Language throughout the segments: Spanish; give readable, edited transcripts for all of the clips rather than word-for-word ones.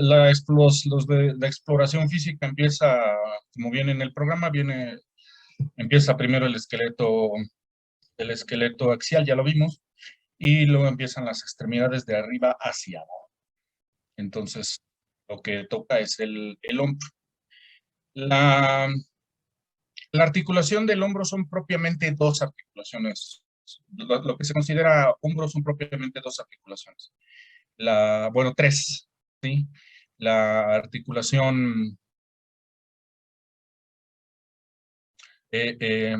los de la exploración física empieza, como viene en el programa, empieza primero el esqueleto axial, ya lo vimos, y luego empiezan las extremidades de arriba hacia abajo. Entonces, lo que toca es el hombro. La articulación del hombro son propiamente dos articulaciones. Lo que se considera hombro son propiamente dos articulaciones. Bueno, tres, ¿sí? La articulación eh,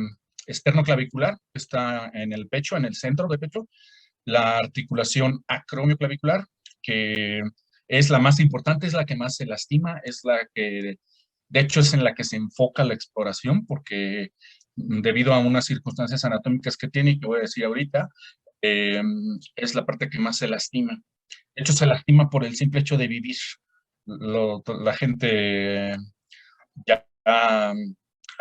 esternoclavicular, que está en el pecho, en el centro del pecho. La articulación acromioclavicular, que es la más importante, es la que más se lastima, es la que, de hecho, es en la que se enfoca la exploración, porque debido a unas circunstancias anatómicas que tiene, y que voy a decir ahorita, es la parte que más se lastima. De hecho, se lastima por el simple hecho de vivir. La gente ya, la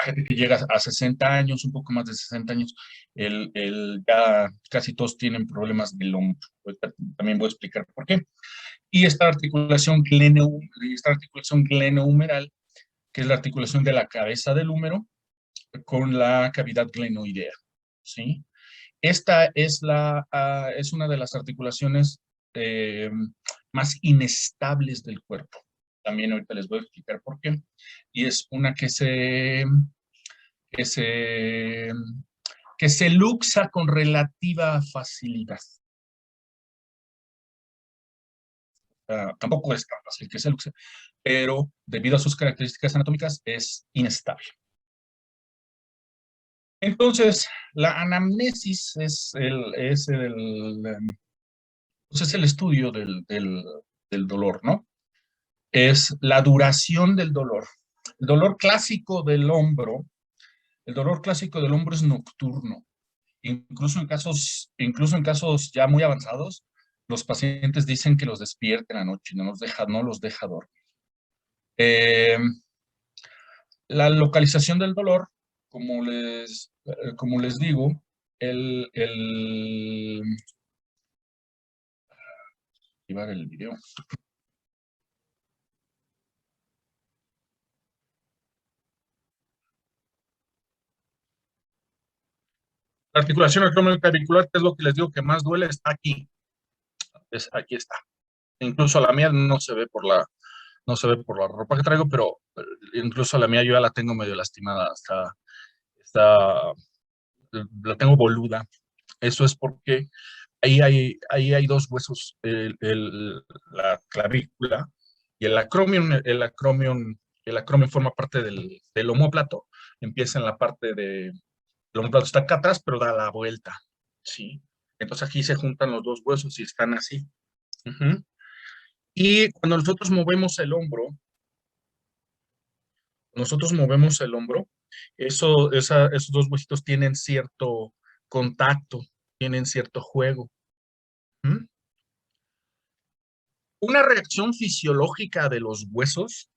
gente que llega a 60 años, un poco más de 60 años, ya casi todos tienen problemas del hombro. También voy a explicar por qué. Y esta articulación glenohumeral, que es la articulación de la cabeza del húmero con la cavidad glenoidea, ¿sí? Esta es una de las articulaciones eh, más inestables del cuerpo. También ahorita les voy a explicar por qué. Y es una que se, que se luxa con relativa facilidad. Tampoco es tan fácil que se luxe, pero debido a sus características anatómicas es inestable. Entonces, la anamnesis es el estudio del dolor, ¿no? Es la duración del dolor. El dolor clásico del hombro, el dolor clásico del hombro es nocturno. Incluso en casos ya muy avanzados, los pacientes dicen que los despierta en la noche, no los deja dormir. La localización del dolor, como les digo, activar el video. La articulación acromioclavicular, que es lo que les digo que más duele, está aquí. Aquí está. Incluso la mía no se ve por la ropa que traigo, pero incluso la mía yo ya la tengo medio lastimada. La tengo boluda. Eso es porque ahí hay dos huesos, la clavícula y el acromion. El acromion forma parte del omóplato. Empieza en la parte el omóplato está acá atrás, pero da la vuelta, ¿sí? Entonces aquí se juntan los dos huesos y están así. Uh-huh. Y cuando nosotros movemos el hombro, esos dos huesitos tienen cierto contacto, tienen cierto juego. ¿Mm? Una reacción fisiológica de los huesos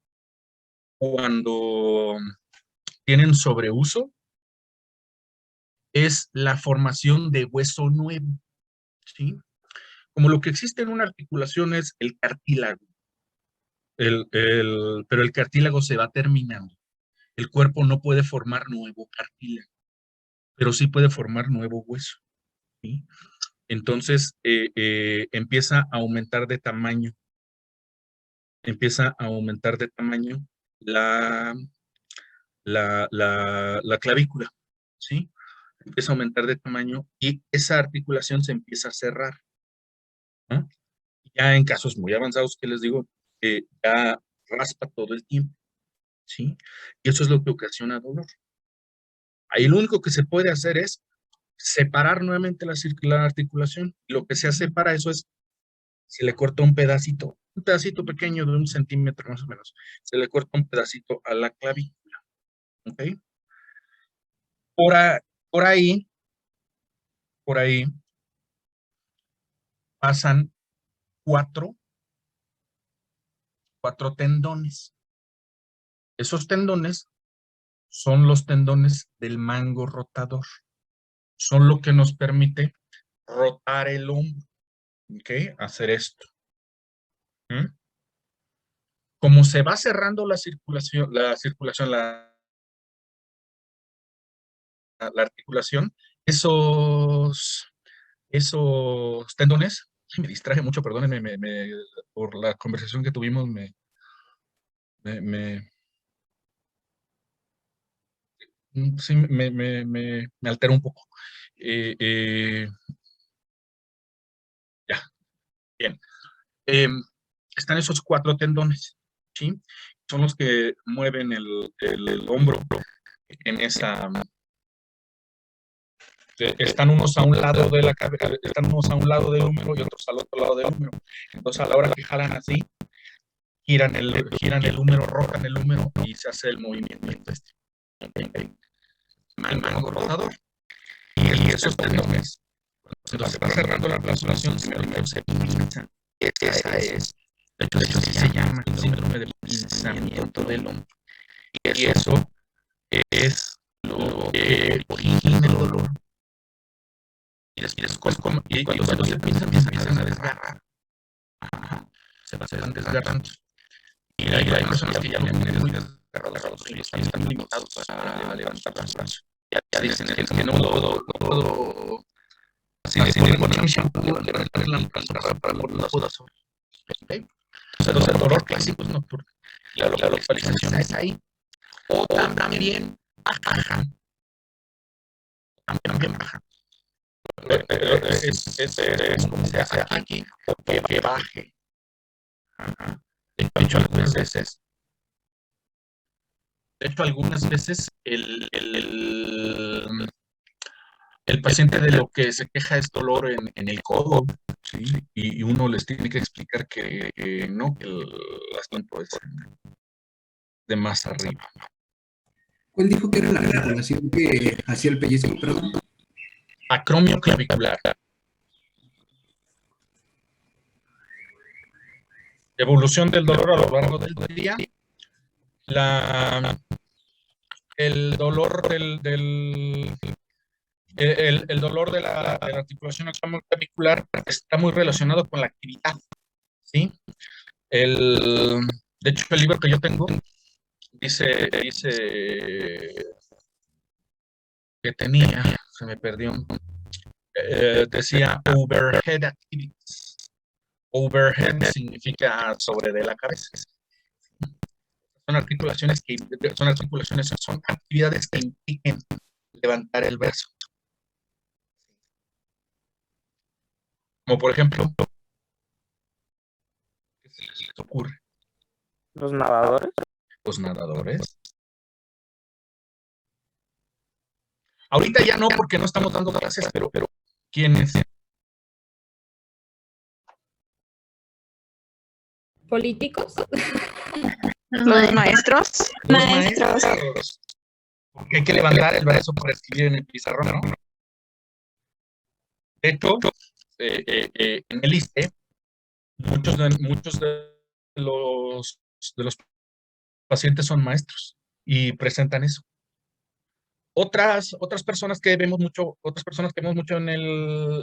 cuando tienen sobreuso es la formación de hueso nuevo, ¿sí? Como lo que existe en una articulación es el cartílago, pero el cartílago se va terminando. El cuerpo no puede formar nuevo cartílago, pero sí puede formar nuevo hueso, ¿sí? Entonces empieza a aumentar de tamaño, la, la clavícula, ¿sí? Empieza a aumentar de tamaño y esa articulación se empieza a cerrar, ¿no? Ya en casos muy avanzados, que les digo, ya raspa todo el tiempo, ¿sí? Y eso es lo que ocasiona dolor. Ahí lo único que se puede hacer es separar nuevamente la articulación. Lo que se hace para eso es, se le corta un pedacito pequeño de 1 centímetro más o menos. Se le corta un pedacito a la clavícula, ¿ok? Por, a- por ahí, por ahí pasan cuatro tendones. Esos tendones son los tendones del mango rotador. Son lo que nos permite rotar el hombro, ¿ok? Hacer esto. ¿Mm? como se va cerrando la articulación, esos tendones, me distraje mucho, perdónenme, por la conversación que tuvimos, me, sí, me alteró un poco. Eh, eh, ya, bien. Están esos 4 tendones, ¿sí? Son los que mueven el hombro en esa... Están unos a un lado de la cabeza, están unos a un lado del húmero y otros al otro lado del húmero. Entonces, a la hora que jalan así, giran el húmero, rotan el húmero y se hace el movimiento este. El mango rotador. Y esos tendones, cuando se va cerrando la articulación, se pinza. Esa es, de hecho, así se llama el síndrome del pinzamiento del hombro. Y eso es lo que origina el dolor. Y después, cuando se pinza, empiezan a desgarrar. Ajá. Se van desgarrando. Y hay personas que ya lo tienen muy desgarrados y están limitados para levantar los brazos. Ya dicen, es que no puedo así de poner un shampoo, levantar la panza para poner una duda sobre. ¿Okay? Entonces, el dolor clásico es nocturno. La localización es ahí. O también baja. También baja. Es como se hace aquí, o que baje. Ajá. De hecho, algunas veces el paciente de lo que se queja es dolor en el codo, ¿sí? Y uno les tiene que explicar que no, que el asunto es de más arriba. ¿Cuál dijo que era la articulación que hacía el pellizco, perdón? Acromio clavicular. Evolución del dolor a lo largo del día. El dolor el dolor de la articulación acromioclavicular está muy relacionado con la actividad, ¿sí? De hecho, el libro que yo tengo dice que tenía, se me perdió, decía overhead activities. Overhead significa sobre de la cabeza. Son actividades que impliquen levantar el brazo. Como por ejemplo, ¿qué se les ocurre? Los nadadores. Los nadadores. Ahorita ya no, porque no estamos dando clases, pero ¿quiénes? ¿Políticos? Los maestros. Los maestros. Porque hay que levantar el brazo para escribir en el pizarrón, ¿no? De hecho, en el ISSSTE, muchos de los pacientes son maestros y presentan eso. Otras personas que vemos mucho,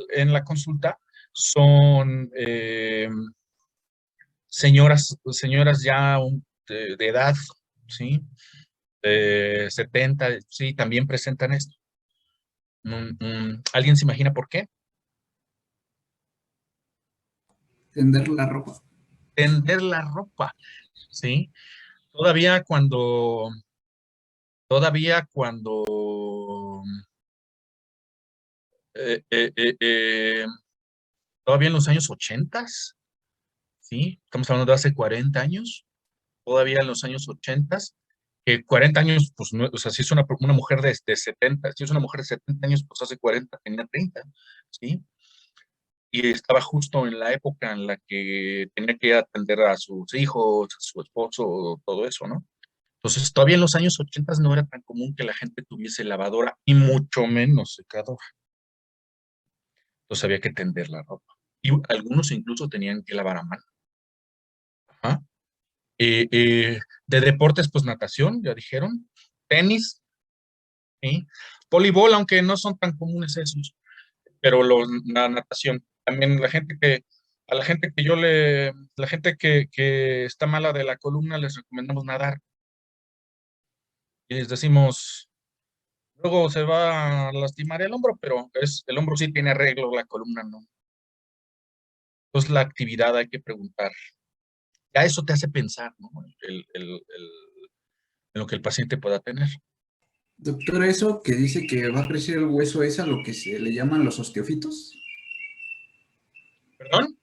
en la consulta son señoras ya de edad, ¿sí? 70, sí, también presentan esto. ¿Alguien se imagina por qué? Tender la ropa. Tender la ropa, ¿sí? Todavía cuando todavía en los años 80, ¿sí? Estamos hablando de hace 40 años, todavía en los años 80, que 40 años, pues, no, o sea, si es una mujer de 70, si es una mujer de 70 años, pues hace 40 tenía 30, ¿sí? Y estaba justo en la época en la que tenía que atender a sus hijos, a su esposo, todo eso, ¿no? Entonces, todavía en los años 80 no era tan común que la gente tuviese lavadora y mucho menos secadora. Entonces, había que tender la ropa. Y algunos incluso tenían que lavar a mano. Ajá. De deportes, pues natación, ya dijeron. Tenis, ¿sí? Voleibol, aunque no son tan comunes esos, pero la natación. También la gente que A la gente que está mala de la columna, les recomendamos nadar. Y les decimos, luego se va a lastimar el hombro, pero el hombro sí tiene arreglo, la columna no. Entonces la actividad hay que preguntar. Ya eso te hace pensar, ¿no? En lo que el paciente pueda tener. Doctora, eso que dice que va a crecer el hueso es a lo que se le llaman los osteofitos. ¿Perdón?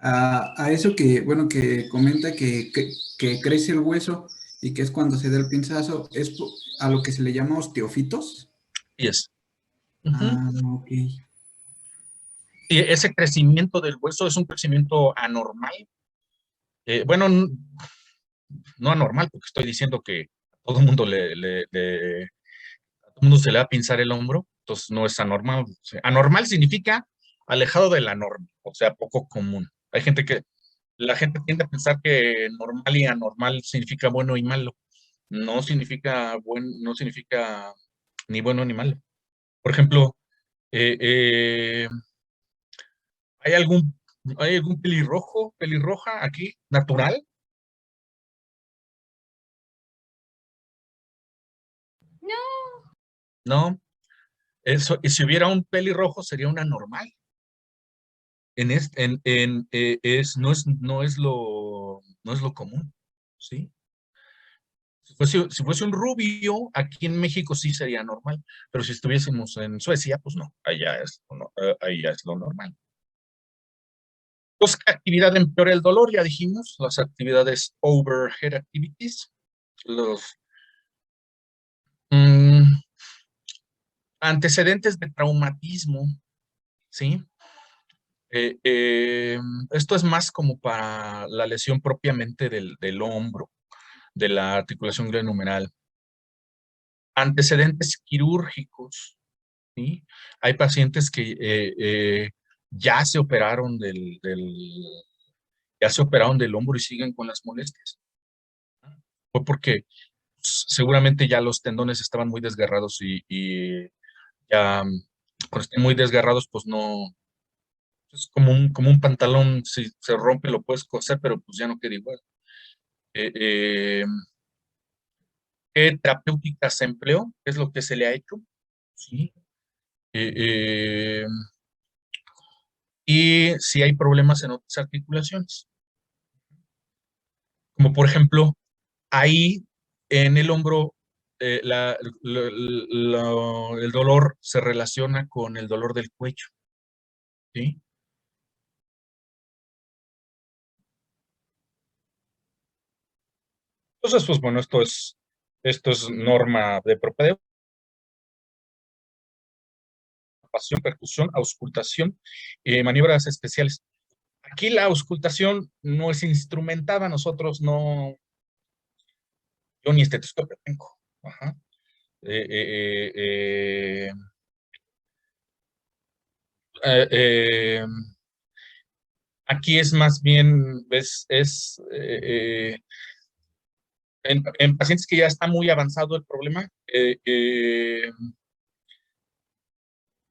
A eso que, bueno, que comenta que crece el hueso y que es cuando se da el pinzazo, ¿es a lo que se le llama osteofitos? Y es. Ah, ok. Y ese crecimiento del hueso es un crecimiento anormal. Bueno, no anormal, porque estoy diciendo que a todo el mundo a todo mundo se le va a pinzar el hombro, entonces no es anormal. O sea, anormal significa alejado de la norma, o sea, poco común. La gente tiende a pensar que normal y anormal significa bueno y malo. No significa ni bueno ni malo. Por ejemplo, eh, eh, ¿hay algún pelirroja aquí, natural? No. Eso, y si hubiera un pelirrojo, sería una normal. No es lo común, ¿sí? Si fuese un rubio, aquí en México sí sería normal, pero si estuviésemos en Suecia, pues no, ahí ya es lo normal. Pues, ¿qué actividad empeora el dolor? Ya dijimos, las actividades overhead activities, los mm, antecedentes de traumatismo, ¿sí? Eh, eh, Esto es más como para la lesión propiamente del hombro, de la articulación glenohumeral. Antecedentes quirúrgicos, ¿sí? Hay pacientes que ya se operaron ya se operaron del hombro y siguen con las molestias. Fue porque seguramente ya los tendones estaban muy desgarrados y ya cuando estén muy desgarrados, pues no, es como un pantalón, si se rompe lo puedes coser, pero pues ya no queda igual. Eh, eh, ¿Qué terapéutica se empleó? ¿Qué es lo que se le ha hecho? Sí. Eh, eh, y si hay problemas en otras articulaciones. Como por ejemplo, ahí en el hombro, el dolor se relaciona con el dolor del cuello. ¿Sí? Entonces, pues bueno, esto es norma de propedéutico, pasión, percusión, auscultación, maniobras especiales. Aquí la auscultación no es instrumentada, nosotros no, yo ni estetoscopio tengo. Ajá. Eh, eh, eh, eh, eh, Aquí es más bien, en pacientes que ya está muy avanzado el problema,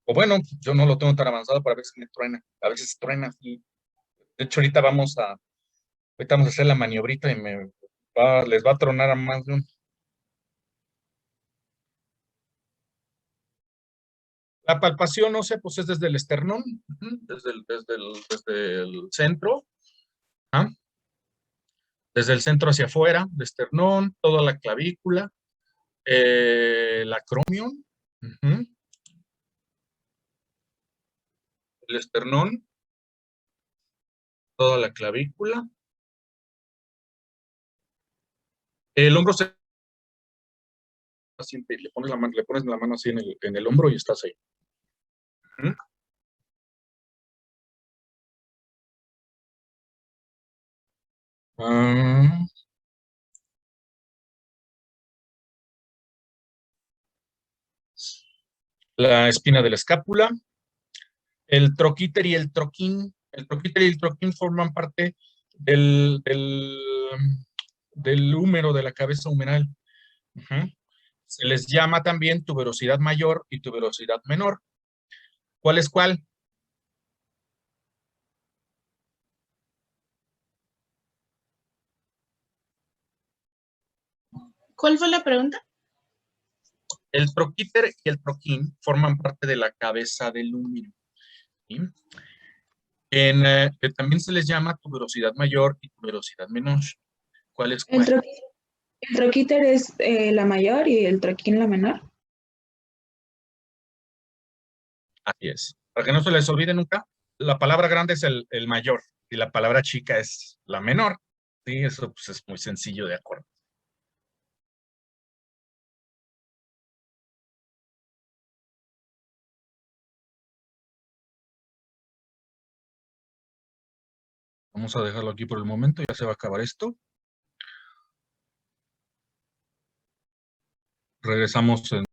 o bueno, yo no lo tengo tan avanzado, pero a veces me truena, a veces truena. Y de hecho, ahorita vamos a hacer la maniobrita y les va a tronar a más de un. La palpación ósea, pues es desde el esternón, desde el centro, ¿ah? Desde el centro hacia afuera, de esternón, toda la clavícula, el acromion, el esternón, toda la clavícula. El hombro se paciente, le pones la mano así en el hombro y estás ahí. Ah, la espina de la escápula, el troquíter y el troquín. El troquíter y el troquín forman parte del húmero, de la cabeza humeral. Ujú. Se les llama también tuberosidad mayor y tuberosidad menor. ¿Cuál es cuál? ¿Cuál fue la pregunta? El troquíter y el troquín forman parte de la cabeza del húmero. ¿Sí? También se les llama tuberosidad mayor y tuberosidad menor. ¿Cuál es El, cuál? el troquíter es la mayor y el troquín la menor. Así es. Para que no se les olvide nunca, la palabra grande es el mayor y la palabra chica es la menor. Sí, eso pues, es muy sencillo de acuerdo. Vamos a dejarlo aquí por el momento, ya se va a acabar esto. Regresamos en